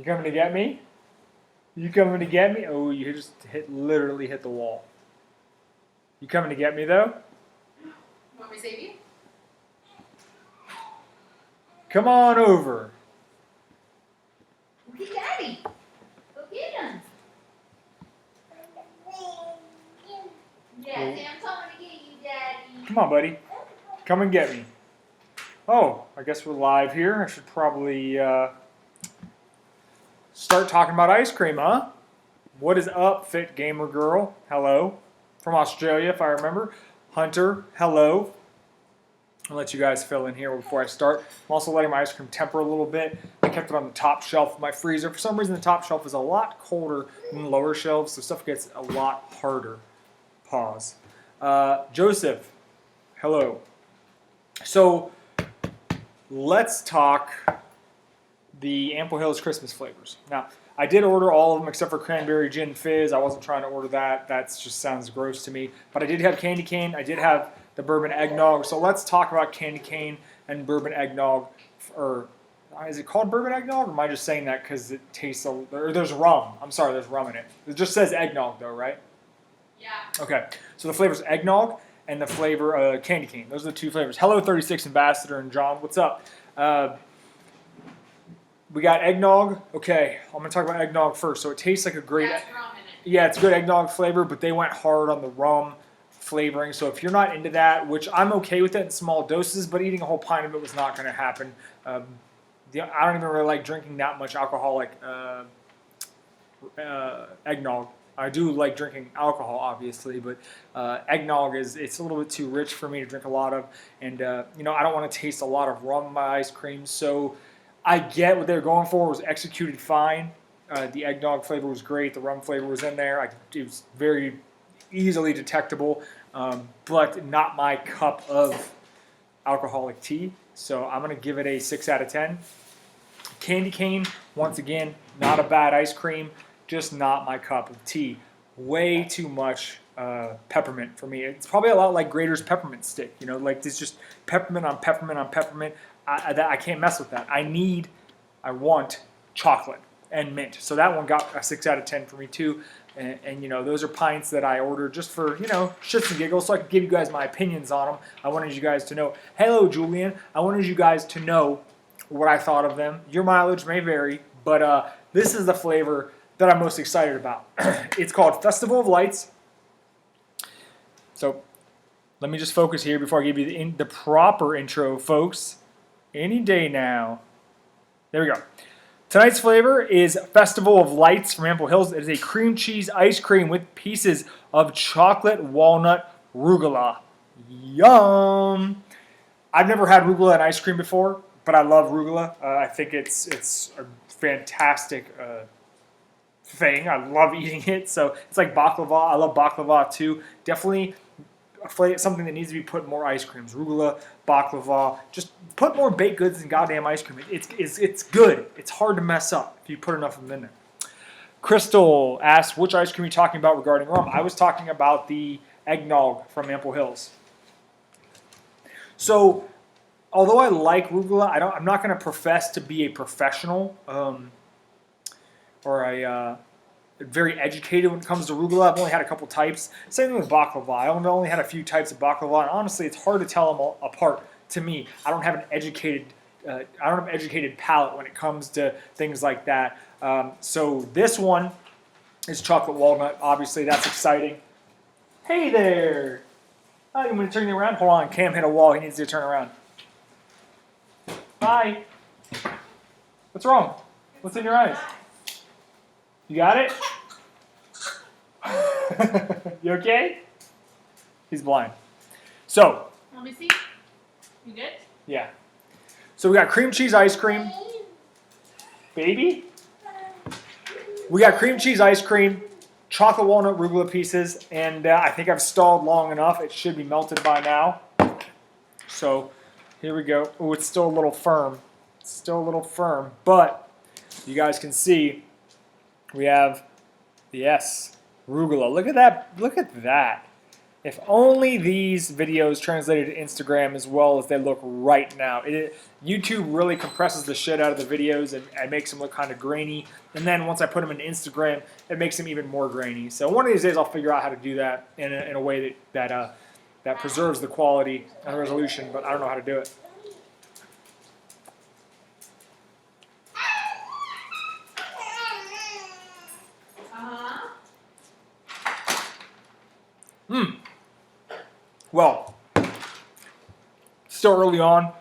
You coming to get me? You coming to get me? Oh, you just literally hit the wall. You coming to get me though? Want me to save you? Come on over. Look at Daddy. Go get him. Yeah, Well, Sam told me to get you, Daddy. come on, buddy. Come and get me. Oh, I guess we're live here. I should probably start talking about ice cream, huh? What is up, Fit Gamer Girl? Hello. From Australia, if I remember. Hunter, hello. I'll let you guys fill in here before I start. I'm also letting my ice cream temper a little bit. I kept it on the top shelf of my freezer. For some reason, the top shelf is a lot colder than the lower shelves, so stuff gets a lot harder. Pause. Joseph, hello. So, let's talk the Ample Hills Christmas flavors. Now, I did order all of them except for cranberry gin fizz. I wasn't trying to order that. That just sounds gross to me. But I did have candy cane. I did have the bourbon eggnog. So let's talk about candy cane and bourbon eggnog. Or is it called bourbon eggnog? Or am I just saying that because it tastes or there's rum. I'm sorry, there's rum in it. It just says eggnog though, right? Yeah. Okay. So the flavor's eggnog and the flavor candy cane. Those are the two flavors. Hello, 36 Ambassador and John. What's up? We got eggnog. Okay, I'm going to talk about eggnog first. So it tastes like a great... That's rum in it. Yeah, it's good eggnog flavor, but they went hard on the rum flavoring. So if you're not into that, which I'm okay with it in small doses, but eating a whole pint of it was not going to happen. I don't even really like drinking that much alcoholic eggnog. I do like drinking alcohol, obviously, but eggnog it's a little bit too rich for me to drink a lot of, and I don't want to taste a lot of rum in my ice cream. So I get what they were going for. It was executed fine. The eggnog flavor was great. The rum flavor was in there. It was very easily detectable, but not my cup of alcoholic tea. So I'm going to give it a 6 out of 10. Candy cane, once again, not a bad ice cream, just not my cup of tea. Way too much peppermint for me. It's probably a lot like Grater's peppermint stick. Like this just peppermint on peppermint on peppermint. I can't mess with that. I want chocolate and mint. So that one got a 6 out of 10 for me too. And those are pints that I ordered just for, shits and giggles, so I could give you guys my opinions on them. I wanted you guys to know. Hello, Julian. I wanted you guys to know what I thought of them. Your mileage may vary, but this is the flavor that I'm most excited about. It's called Festival of Lights. So let me just focus here before I give you the proper intro, folks. Any day now. There we go. Tonight's flavor is Festival of Lights from Ample Hills. It is a cream cheese ice cream with pieces of chocolate walnut rugula. Yum! I've never had rugula in ice cream before, but I love rugula. I think it's a fantastic thing. I love eating it. So it's like baklava. I love baklava too. Definitely something that needs to be put in more ice creams. Rugula, baklava. Just put more baked goods in goddamn ice cream. It's good. It's hard to mess up if you put enough of them in there. Crystal asked, which ice cream are you talking about regarding rum? I was talking about the eggnog from Ample Hills. So, although I like rugula, I'm not going to profess to be a professional or a very educated when it comes to rugula. I've only had a couple types. Same thing with baklava. I've only had a few types of baklava, and honestly, it's hard to tell them all apart. To me, I don't have an educated palate when it comes to things like that. So this one is chocolate walnut. Obviously, that's exciting. Hey there. Oh, you want to turn you around? Hold on, Cam hit a wall. He needs to turn around. Bye. What's wrong? What's in your eyes? You got it? You okay? He's blind. So. Let me see. You good? Yeah. So we got cream cheese ice cream. Baby? We got cream cheese ice cream, chocolate walnut rugula pieces, and I think I've stalled long enough. It should be melted by now. So here we go. Oh, it's still a little firm. It's still a little firm, but you guys can see we have, yes, rugula. Look at that. Look at that. If only these videos translated to Instagram as well as they look right now. YouTube really compresses the shit out of the videos and makes them look kind of grainy. And then once I put them in Instagram, it makes them even more grainy. So one of these days I'll figure out how to do that in a way that preserves the quality and resolution, but I don't know how to do it. Well, still early on,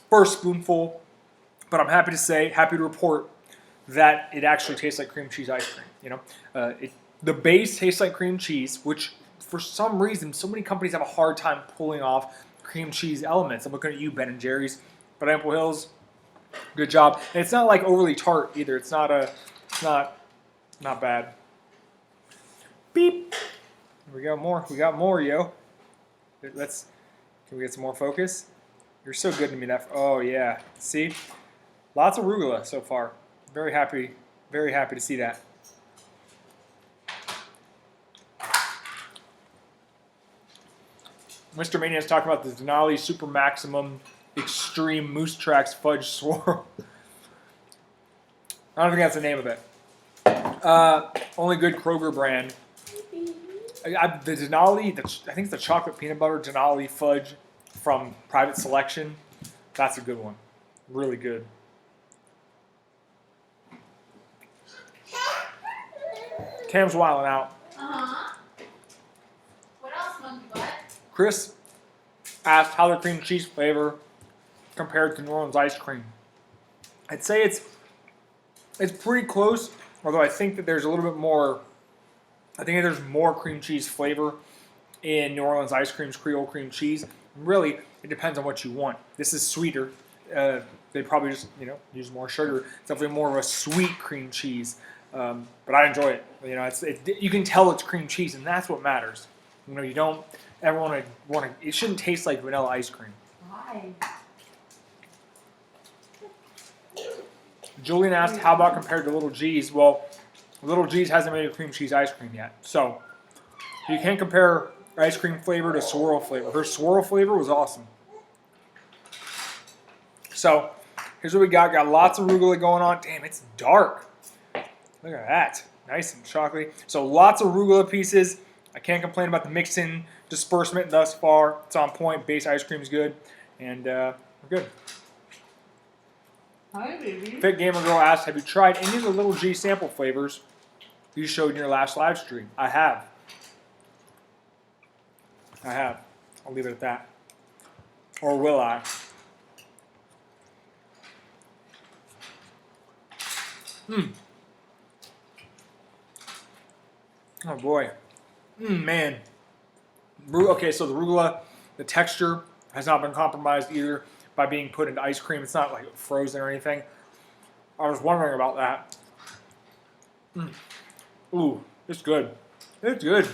first spoonful, but I'm happy to report that it actually tastes like cream cheese ice cream. You know, the base tastes like cream cheese, which for some reason so many companies have a hard time pulling off cream cheese elements. I'm looking at you, Ben and Jerry's, but Ample Hills, good job. And it's not like overly tart either. It's not bad. Beep. We got more, yo. Can we get some more focus? You're so good to me. Oh yeah. See, lots of arugula so far. Very happy to see that. Mr. Mania is talking about the Denali Super Maximum Extreme Moose Tracks Fudge Swirl. I don't think that's the name of it. Only good Kroger brand. The Denali, I think it's the chocolate peanut butter Denali fudge from Private Selection. That's a good one. Really good. Cam's wilding out. What else, monkey butt? Chris asked how the cream cheese flavor compared to New Orleans ice cream. I'd say it's pretty close, although I think that there's a little bit more. I think there's more cream cheese flavor in New Orleans ice cream's Creole cream cheese. Really, it depends on what you want. This is sweeter. They probably just use more sugar. It's definitely more of a sweet cream cheese, but I enjoy it. You know, you can tell it's cream cheese, and that's what matters. You know, you don't ever want to. It shouldn't taste like vanilla ice cream. Why? Julian asked, "How about compared to Little G's?" Well, Little G's hasn't made a cream cheese ice cream yet, so you can't compare ice cream flavor to swirl flavor. Her swirl flavor was awesome. So here's what we got. Got lots of arugula going on. Damn, it's dark. Look at that. Nice and chocolatey. So lots of arugula pieces. I can't complain about the mix-in disbursement thus far. It's on point. Base ice cream is good. And we're good. Hi, baby. Fit Gamer Girl asked, have you tried any of the Little G sample flavors you showed in your last live stream? I have. I'll leave it at that. Or will I? Oh boy. Man. Okay, so the arugula, the texture has not been compromised either by being put into ice cream. It's not like frozen or anything. I was wondering about that. Ooh, it's good. It's good.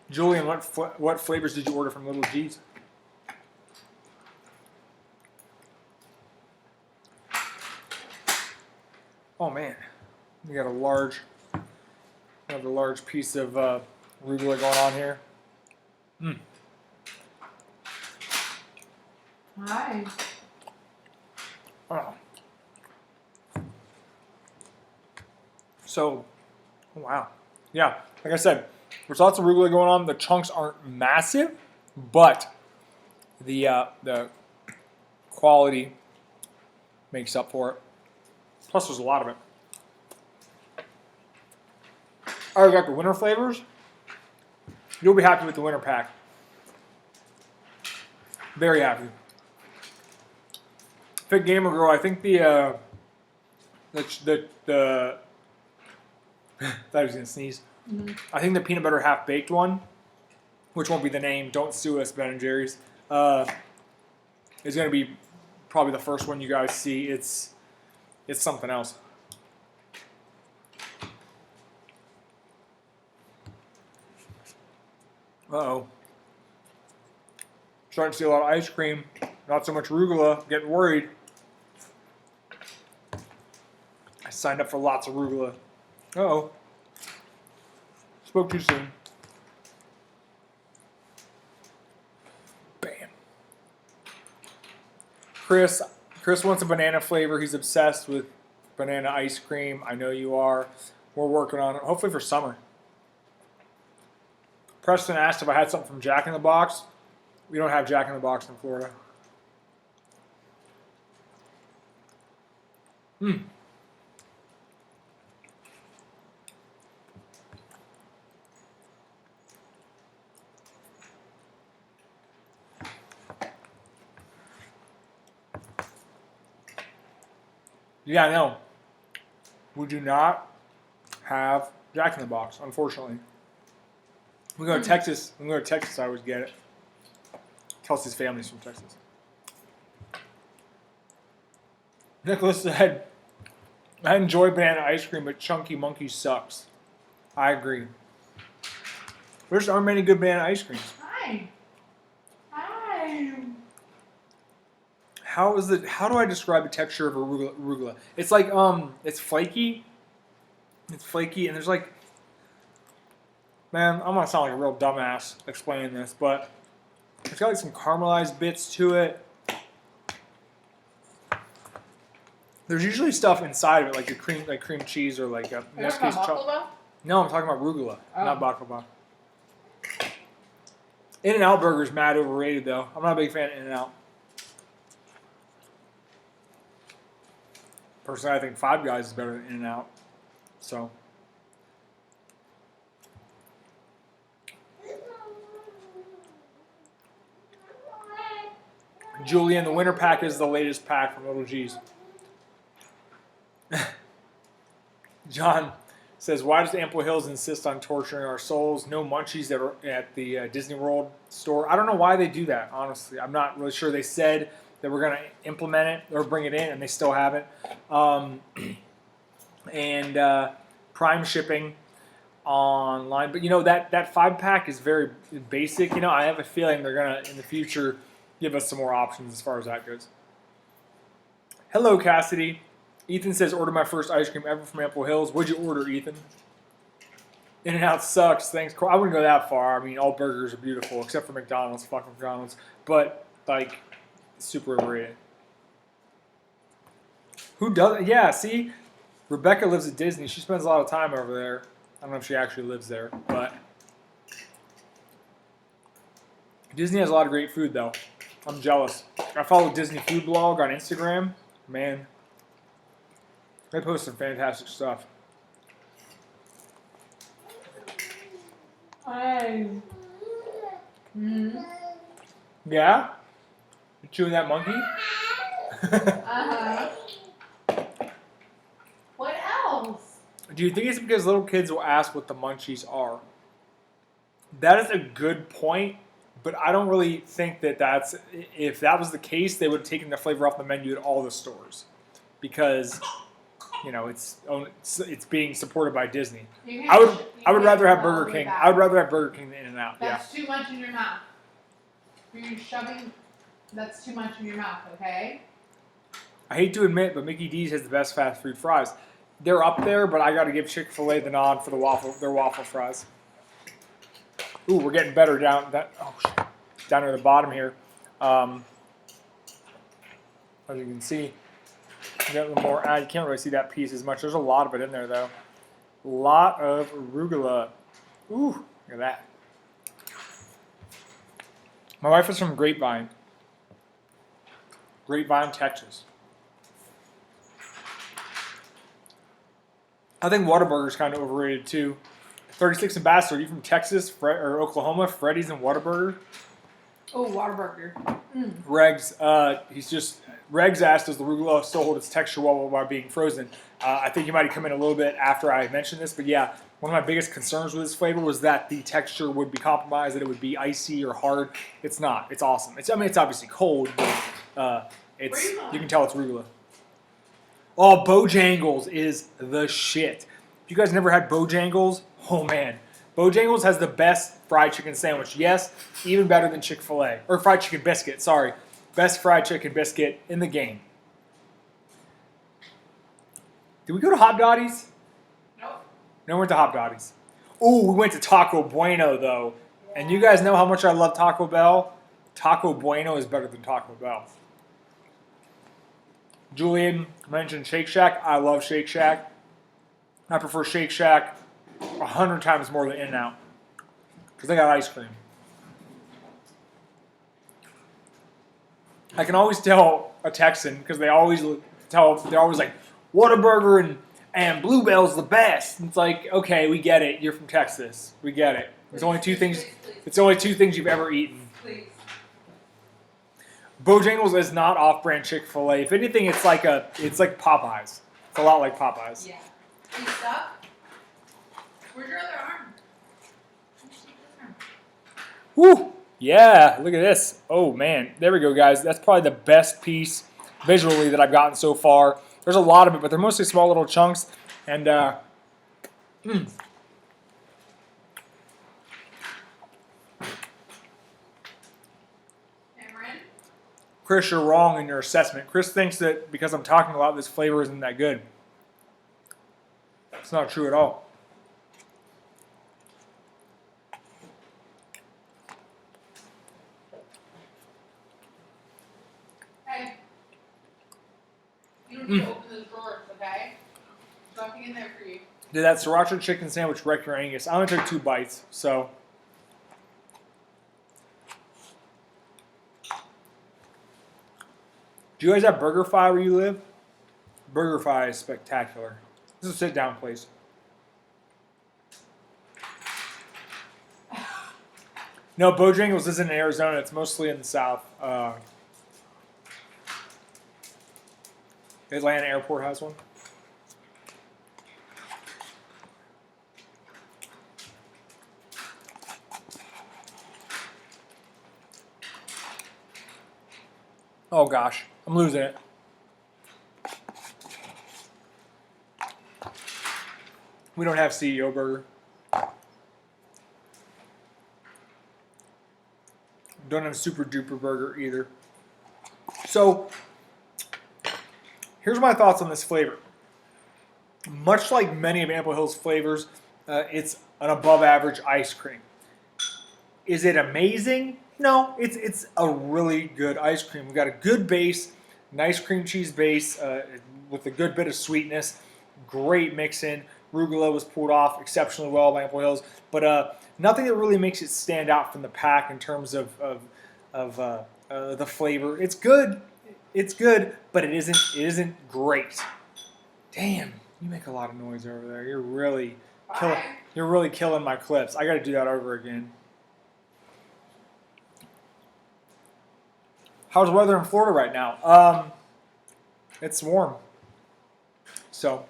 Julian, what flavors did you order from Little G's? Oh man, we got a large piece of arugula going on here. Hi. Oh. So, oh wow. Yeah, like I said, there's lots of arugula going on. The chunks aren't massive, but the quality makes up for it. Plus, there's a lot of it. All right, we got the winter flavors. You'll be happy with the winter pack. Very happy. Fit Gamer Girl, I think the I thought I was gonna sneeze. I think the peanut butter half baked one, which won't be the name. Don't sue us, Ben and Jerry's. Is gonna be probably the first one you guys see. It's something else. Uh-oh. Starting to see a lot of ice cream. Not so much arugula. Getting worried. I signed up for lots of arugula. Uh-oh. Spoke too soon. Bam. Chris wants a banana flavor. He's obsessed with banana ice cream. I know you are. We're working on it. Hopefully for summer. Preston asked if I had something from Jack in the Box. We don't have Jack in the Box in Florida. Yeah, I know. We do not have Jack in the Box, unfortunately. We go to Texas. When we go to Texas, I always get it. Kelsey's family's from Texas. Nicholas said, I enjoy banana ice cream, but Chunky Monkey sucks. I agree. There aren't many good banana ice creams. Hi. How do I describe the texture of arugula? It's like it's flaky. It's flaky, and there's like, man, I'm gonna sound like a real dumbass explaining this, but it's got like some caramelized bits to it. There's usually stuff inside of it, like cream cheese or like a Nesquik's chocolate. No, I'm talking about arugula, not baklava. In-N-Out Burger is mad overrated, though. I'm not a big fan of In-N-Out. Personally, I think Five Guys is better than In-N-Out. So. Julian, the winter pack is the latest pack from Little G's. John says, why does Ample Hills insist on torturing our souls? No munchies at the Disney World store. I don't know why they do that, honestly. I'm not really sure. They said that we're going to implement it or bring it in, and they still haven't. And Prime shipping online. But, that 5-pack is very basic. I have a feeling they're going to, in the future, give us some more options as far as that goes. Hello, Cassidy. Ethan says, order my first ice cream ever from Ample Hills. What'd you order, Ethan? In-N-Out sucks. Thanks. I wouldn't go that far. I mean, all burgers are beautiful, except for McDonald's. Fuck McDonald's. But, super overrated. Who does it? Yeah, see? Rebecca lives at Disney. She spends a lot of time over there. I don't know if she actually lives there, but Disney has a lot of great food, though. I'm jealous. I follow Disney Food Blog on Instagram. Man, they post some fantastic stuff. Hi. Yeah? You chewing that monkey? Uh-huh. What else? Do you think it's because little kids will ask what the munchies are? That is a good point, but I don't really think that's... If that was the case, they would have taken the flavor off the menu at all the stores. Because, it's being supported by Disney. I would rather have Burger King. I would rather have Burger King than In-N-Out. That's too much in your mouth. You're shoving... That's too much in your mouth, okay? I hate to admit, but Mickey D's has the best fast food fries. They're up there, but I got to give Chick-fil-A the nod for their waffle fries. Ooh, we're getting better down near the bottom here. As you can see, you got a little more. You can't really see that piece as much. There's a lot of it in there, though. A lot of arugula. Ooh, look at that. My wife is from Grapevine, Texas. I think Whataburger's kind of overrated too. 36 Ambassador, are you from Texas or Oklahoma? Freddy's and Whataburger. Oh, Whataburger. Regs asked, does the arugula still hold its texture well while being frozen? I think you might have come in a little bit after I mentioned this, but yeah, one of my biggest concerns with this flavor was that the texture would be compromised, that it would be icy or hard. It's not. It's awesome. It's obviously cold, but you can tell it's arugula. Oh, Bojangles is the shit. If you guys never had Bojangles, oh man. Bojangles has the best fried chicken sandwich. Yes, even better than Chick-fil-A. Or fried chicken biscuit, sorry. Best fried chicken biscuit in the game. Did we go to Hot Dotties? Nope. No, we went to Hot Dotties. Ooh, we went to Taco Bueno though. And you guys know how much I love Taco Bell. Taco Bueno is better than Taco Bell. Julian mentioned Shake Shack. I love Shake Shack. I prefer Shake Shack 100 times more than In-N-Out because they got ice cream. I can always tell a Texan because they're always like, Whataburger and Bluebell's the best. And it's like, okay, we get it. You're from Texas. We get it. There's only two things. It's only two things you've ever eaten. Please. Bojangles is not off-brand Chick-fil-A. If anything, it's like Popeyes. It's a lot like Popeyes. Yeah. Are you stuck? Where's your other arm? Woo! Yeah, look at this. Oh man, there we go, guys. That's probably the best piece visually that I've gotten so far. There's a lot of it, but they're mostly small little chunks. And Cameron? Chris, you're wrong in your assessment. Chris thinks that because I'm talking a lot, this flavor isn't that good. It's not true at all. Hey. You don't need to open those drawers, okay? There's nothing in there for you. Did that sriracha chicken sandwich wreck your Angus? I only took 2 bites, so. Do you guys have BurgerFi where you live? BurgerFi is spectacular. This is a sit-down place. No, Bojangles isn't in Arizona. It's mostly in the South. Atlanta Airport has one. Oh gosh, I'm losing it. We don't have CEO burger. Don't have super duper burger either. So, here's my thoughts on this flavor. Much like many of Ample Hill's flavors, it's an above average ice cream. Is it amazing? No, it's a really good ice cream. We've got a good base, nice cream cheese base with a good bit of sweetness. Great mix in. Rugula was pulled off exceptionally well by Ample Hills, but nothing that really makes it stand out from the pack in terms of the flavor. It's good, but it isn't great. Damn, you make a lot of noise over there. You're really killing my clips. I got to do that over again. How's the weather in Florida right now? It's warm. So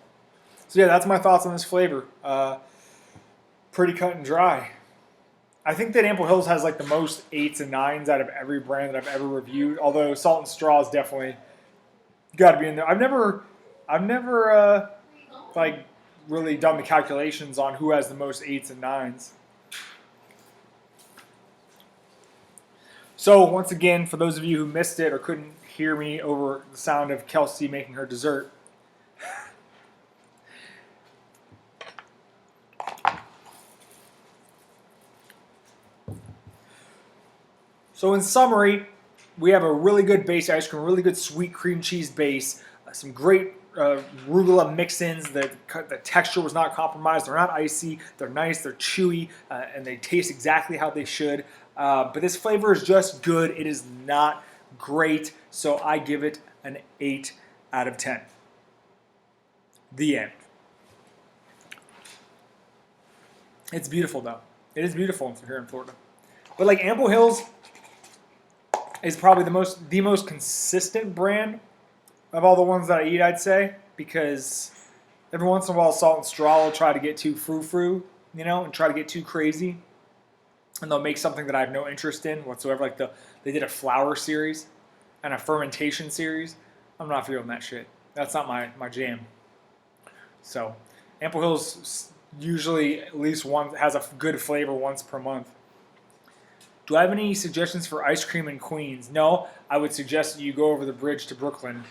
yeah, that's my thoughts on this flavor. Pretty cut and dry. I think that Ample Hills has like the most 8s and 9s out of every brand that I've ever reviewed. Although Salt and Straw is definitely got to be in there. I've never like really done the calculations on who has the most 8s and 9s. So once again, for those of you who missed it or couldn't hear me over the sound of Kelsey making her dessert, so in summary, we have a really good base ice cream, really good sweet cream cheese base, some great rugula mix-ins. The texture was not compromised. They're not icy. They're nice. They're chewy, and they taste exactly how they should. But this flavor is just good. It is not great, so I give it an 8 out of 10. The end. It's beautiful, though. It is beautiful here in Florida. But like Ample Hills is probably the most consistent brand of all the ones that I eat, I'd say, because every once in a while Salt and Straw will try to get too frou-frou, and try to get too crazy. And they'll make something that I have no interest in whatsoever. Like they did a flour series and a fermentation series. I'm not feeling that shit. That's not my jam. So Ample Hills usually at least has a good flavor once per month. Do I have any suggestions for ice cream in Queens? No, I would suggest that you go over the bridge to Brooklyn,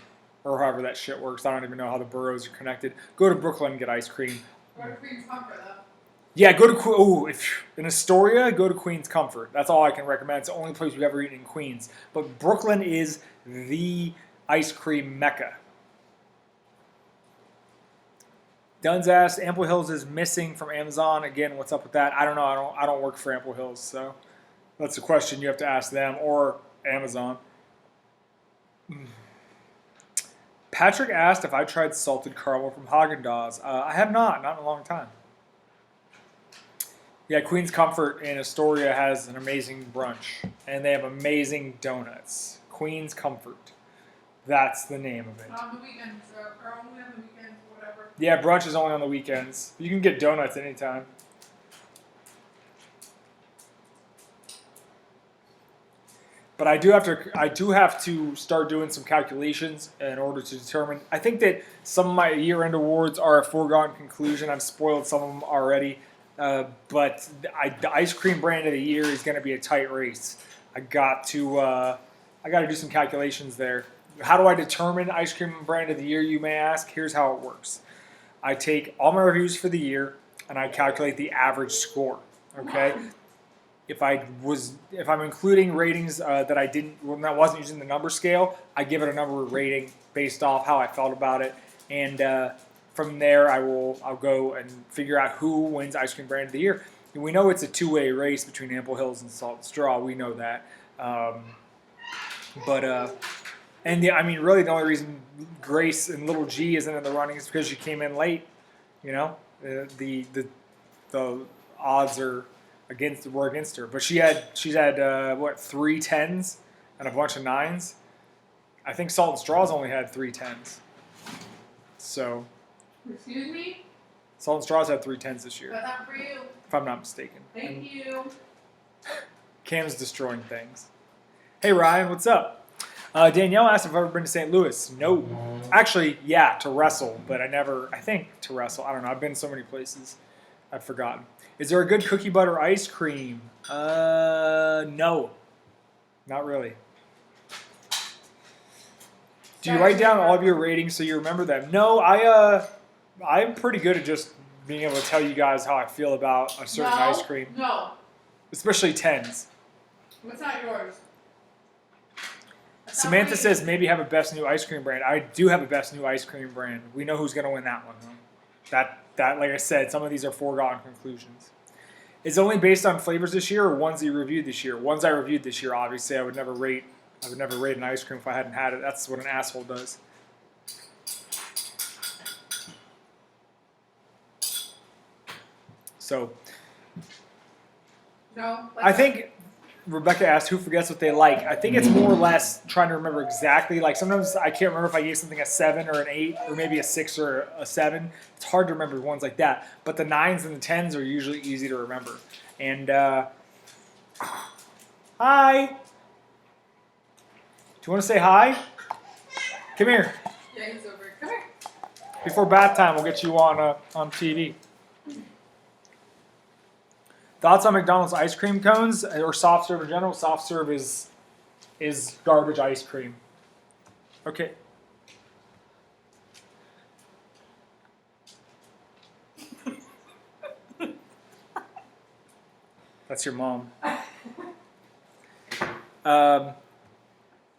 or however that shit works. I don't even know how the boroughs are connected. Go to Brooklyn and get ice cream. Go to Queen's Comfort, though. Yeah, go to if in Astoria, go to Queen's Comfort. That's all I can recommend. It's the only place we've ever eaten in Queens. But Brooklyn is the ice cream mecca. Duns asked, Ample Hills is missing from Amazon. Again, what's up with that? I don't know. I don't work for Ample Hills, so that's a question you have to ask them or Amazon. Patrick asked if I tried salted caramel from Haagen-Dazs. I have not in a long time. Yeah, Queen's Comfort in Astoria has an amazing brunch, and they have amazing donuts. Queen's Comfort. That's the name of it. On the weekends, or only on the weekends, or whatever. Yeah, brunch is only on the weekends. You can get donuts anytime. But I do have to start doing some calculations in order to determine. I think that some of my year-end awards are a foregone conclusion. I've spoiled some of them already. But the ice cream brand of the year is going to be a tight race. I got to do some calculations there. How do I determine ice cream brand of the year, you may ask? Here's how it works. I take all my reviews for the year and I calculate the average score. Okay. If I'm including ratings that I wasn't using the number scale, I give it a number rating based off how I felt about it, and from there I'll go and figure out who wins ice cream brand of the year. And we know it's a two-way race between Ample Hills and Salt and Straw. We know that, really the only reason Grace and Little G isn't in the running is because she came in late. You know, the odds were against her, but she's had what, 3 10s and a bunch of 9s. I think Salt and Straw's only had 3 10s. So, excuse me? Salt and Straw's had 3 10s this year, That's not for you. if I'm not mistaken. Thank you. Cam's destroying things. Hey Ryan, what's up? Danielle asked if I've ever been to St. Louis. No. Actually, yeah, to wrestle, but I think to wrestle. I don't know. I've been so many places. I've forgotten. Is there a good cookie butter ice cream? No. Not really. Do you write down all of your ratings so you remember them? No, I'm pretty good at just being able to tell you guys how I feel about a certain ice cream. No. Especially 10s. What's not yours? Samantha says maybe have a best new ice cream brand. I do have a best new ice cream brand. We know who's going to win that one, though. That, like I said, some of these are foregone conclusions. Is it only based on flavors this year, or ones that you reviewed this year? Ones I reviewed this year, obviously, I would never rate an ice cream if I hadn't had it. That's what an asshole does. So, No. I think Rebecca asked who forgets what they like. I think it's more or less trying to remember exactly. Like sometimes I can't remember if I gave something a 7 or an 8 or maybe a 6 or a 7. It's hard to remember ones like that. But the 9s and the 10s are usually easy to remember. And hi. Do you want to say hi? Come here. Yeah, he's over. Come here. Before bath time, we'll get you on TV. Thoughts on McDonald's ice cream cones or soft serve in general? Soft serve is garbage ice cream. Okay. That's your mom.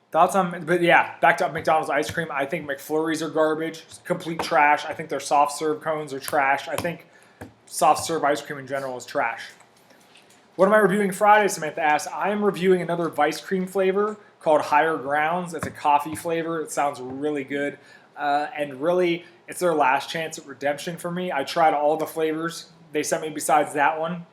Thoughts on, but yeah, back to McDonald's ice cream. I think McFlurries are garbage, complete trash. I think their soft serve cones are trash. I think soft serve ice cream in general is trash. What am I reviewing Friday? Samantha asked. I am reviewing another Vice Cream flavor called Higher Grounds. It's a coffee flavor. It sounds really good. And really, it's their last chance at redemption for me. I tried all the flavors they sent me besides that one,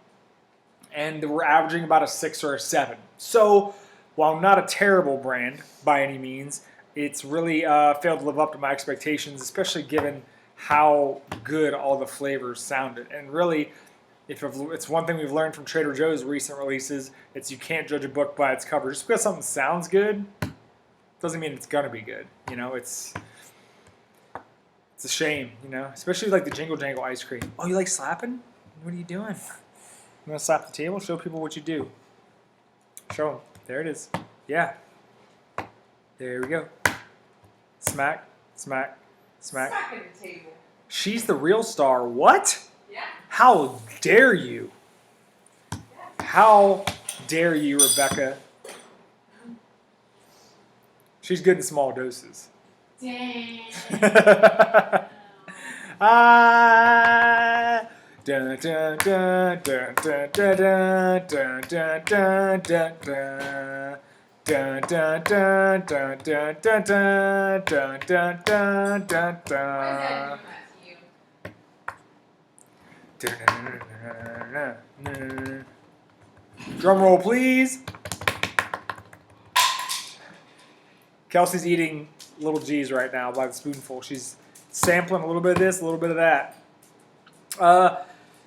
and we're averaging about a 6 or a 7. So, while not a terrible brand by any means, it's really failed to live up to my expectations, especially given how good all the flavors sounded. And really, if it's one thing we've learned from Trader Joe's recent releases, it's you can't judge a book by its cover. Just because something sounds good doesn't mean it's gonna be good. You know, it's a shame. You know, especially like the Jingle Jangle ice cream. Oh, you like slapping? What are you doing? You want to slap the table? Show people what you do. Show them. There it is. Yeah. There we go. Smack, smack, smack. Smack at the table. She's the real star. What? Yeah. How dare you? How dare you, Rebecca? She's good in small doses. Dang. Ah. Dun, dun, dun, dun, dun, dun, dun, dun, dun, dun, dun. Dun, dun, dun, dun, dun, dun, dun, dun, dun, dun, dun, Why dun. is that doing that to you? Drum roll, please. Kelsey's eating little G's right now by the spoonful. She's sampling a little bit of this, a little bit of that.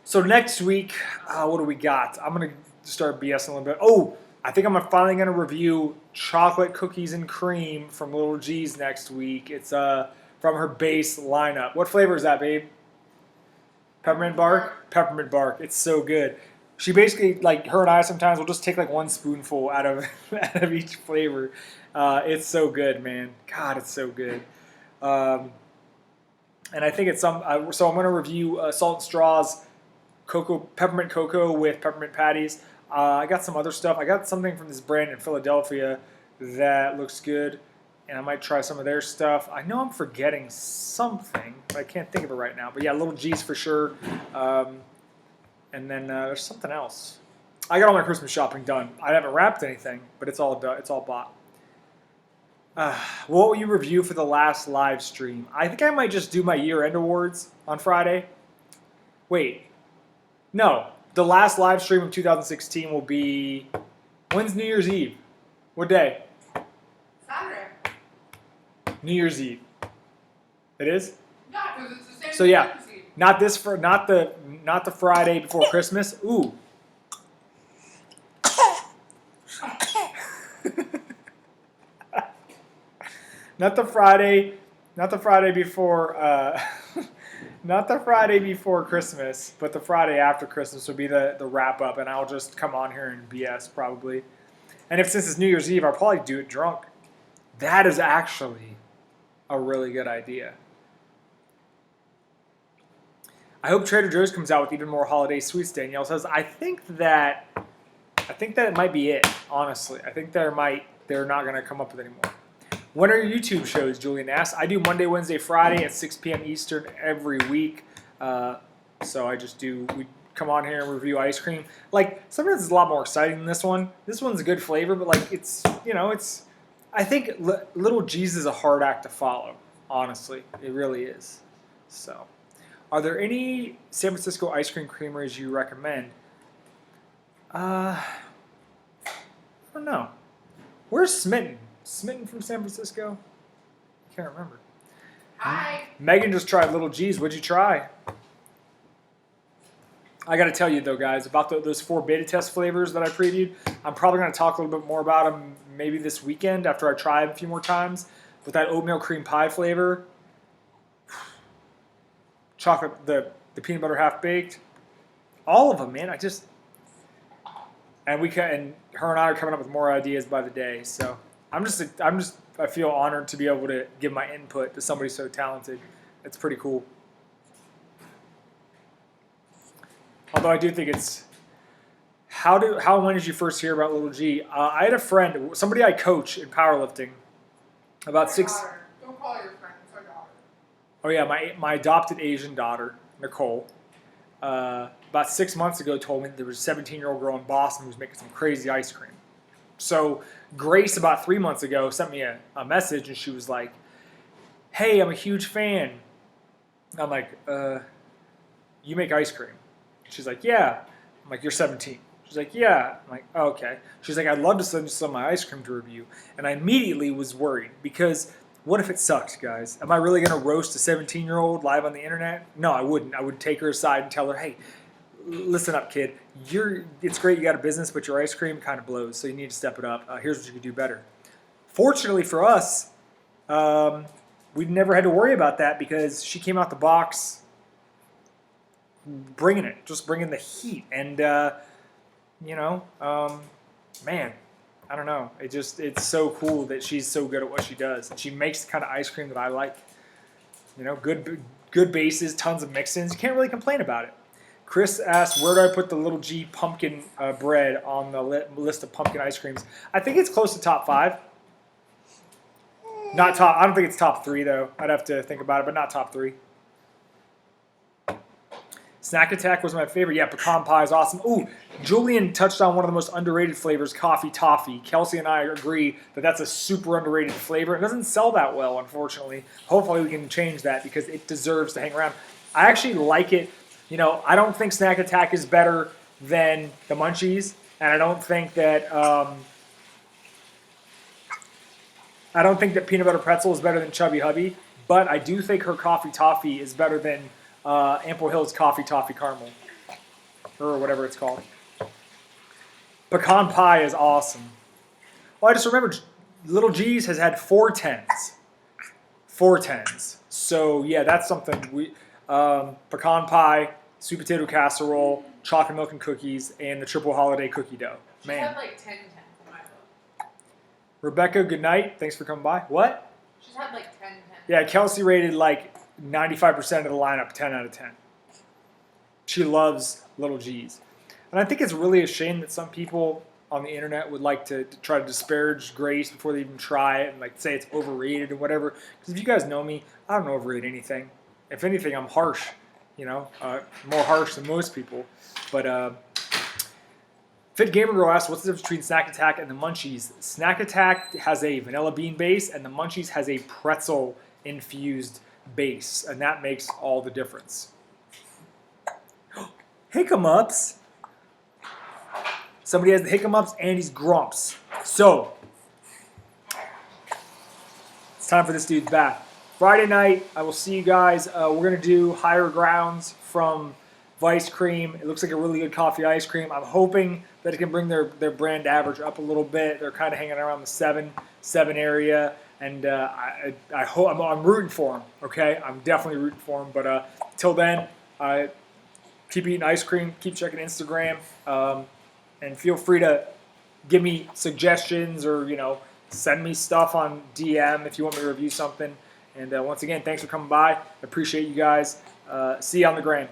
So next week, what do we got? I'm gonna start BSing a little bit. Oh, I think I'm finally gonna review chocolate cookies and cream from Little G's next week. It's from her base lineup. What flavor is that, babe? Peppermint bark? Peppermint bark. It's so good. She basically, like, her and I sometimes will just take like one spoonful out of out of each flavor. It's so good, man. God, it's so good. And I think it's some. So I'm going to review Salt and Straw's peppermint cocoa with peppermint patties. I got some other stuff. I got something from this brand in Philadelphia that looks good, and I might try some of their stuff. I know I'm forgetting something, but I can't think of it right now. But yeah, Little G's for sure. And then there's something else. I got all my Christmas shopping done. I haven't wrapped anything, but it's all done. It's all bought. What will you review for the last live stream? I think I might just do my year-end awards on Friday. Wait. No. The last live stream of 2016 will be... When's New Year's Eve? What day? Saturday. New Year's Eve. It is? Yeah, because it's the same. So yeah, frequency. not the Friday before Christmas. Ooh. Not the Friday before, not the Friday before Christmas, but the Friday after Christmas would be the wrap up, and I'll just come on here and BS probably. And since it's New Year's Eve, I'll probably do it drunk. That is actually a really good idea. I hope Trader Joe's comes out with even more holiday sweets. Danielle says, I think that it might be it. Honestly, I think they're not going to come up with any more. When are your YouTube shows? Julian asks. I do Monday, Wednesday, Friday at 6 p.m. Eastern every week. So we come on here and review ice cream. Like, sometimes it's a lot more exciting than this one. This one's a good flavor, but like I think Little G's is a hard act to follow. Honestly, it really is. So, are there any San Francisco ice cream creameries you recommend? I don't know. Where's Smitten? Smitten from San Francisco? I can't remember. Hi. Megan just tried Little G's. What'd you try? I got to tell you, though, guys, about those 4 beta test flavors that I previewed. I'm probably going to talk a little bit more about them maybe this weekend after I try them a few more times. But that oatmeal cream pie flavor, chocolate, the peanut butter half baked, all of them, man. And her and I are coming up with more ideas by the day. So I feel honored to be able to give my input to somebody so talented. It's pretty cool. Although I do think it's how and when did you first hear about Little G? I had a friend, somebody I coach in powerlifting, about 6. Daughter. Don't call her your friend. It's her daughter. Oh yeah, my adopted Asian daughter, Nicole, about 6 months ago told me there was a 17-year-old girl in Boston who was making some crazy ice cream. So Grace, about 3 months ago, sent me a message, and she was like, hey, I'm a huge fan. And I'm like, you make ice cream? She's like, yeah. I'm like, you're 17. She's like, yeah. I'm like, oh, okay. She's like, I'd love to send you some of my ice cream to review. And I immediately was worried because what if it sucks, guys? Am I really going to roast a 17-year-old live on the internet? No, I wouldn't. I would take her aside and tell her, hey, listen up, kid. It's great you got a business, but your ice cream kind of blows, so you need to step it up. Here's what you can do better. Fortunately for us, we never had to worry about that because she came out the box bringing the heat. And, man, I don't know. It's so cool that she's so good at what she does. And she makes the kind of ice cream that I like. Good bases, tons of mix-ins. You can't really complain about it. Chris asked, where do I put the Little G pumpkin bread on the list of pumpkin ice creams? I think it's close to top 5. Not top. I don't think it's top 3 though. I'd have to think about it, but not top 3. Snack Attack was my favorite. Yeah, pecan pie is awesome. Ooh, Julian touched on one of the most underrated flavors, coffee toffee. Kelsey and I agree that that's a super underrated flavor. It doesn't sell that well, unfortunately. Hopefully we can change that because it deserves to hang around. I actually like it. You know, I don't think Snack Attack is better than the Munchies, and I don't think that Peanut Butter Pretzel is better than Chubby Hubby, but I do think her coffee toffee is better than Ample Hill's Coffee Toffee Caramel, or whatever it's called. Pecan pie is awesome. Well, I just remembered Little G's has had 4 10s. 4 10s. So, yeah, that's something. Pecan pie, sweet potato casserole, chocolate milk and cookies, and the triple holiday cookie dough. She's Man. had like 10 10 in my book. Rebecca, good night. Thanks for coming by. What? She's had like 10 10. Yeah, Kelsey rated like 95% of the lineup 10 out of 10. She loves Little G's. And I think it's really a shame that some people on the internet would like to try to disparage Grace before they even try it and like say it's overrated or whatever. Because if you guys know me, I don't overrate anything. If anything, I'm harsh, you know, more harsh than most people. But Fit Gamer Girl asked, what's the difference between Snack Attack and the Munchies? Snack Attack has a vanilla bean base, and the Munchies has a pretzel-infused base, and that makes all the difference. Hiccups. Somebody has the hiccups and he's grumps. So, it's time for this dude's bath. Friday night, I will see you guys. We're going to do Higher Grounds from Vice Cream. It looks like a really good coffee ice cream. I'm hoping that it can bring their brand average up a little bit. They're kind of hanging around the 7 area. And I hope I'm rooting for them. Okay, I'm definitely rooting for them. But till then, keep eating ice cream. Keep checking Instagram, and feel free to give me suggestions or send me stuff on DM if you want me to review something. And once again, thanks for coming by. I appreciate you guys. See you on the gram.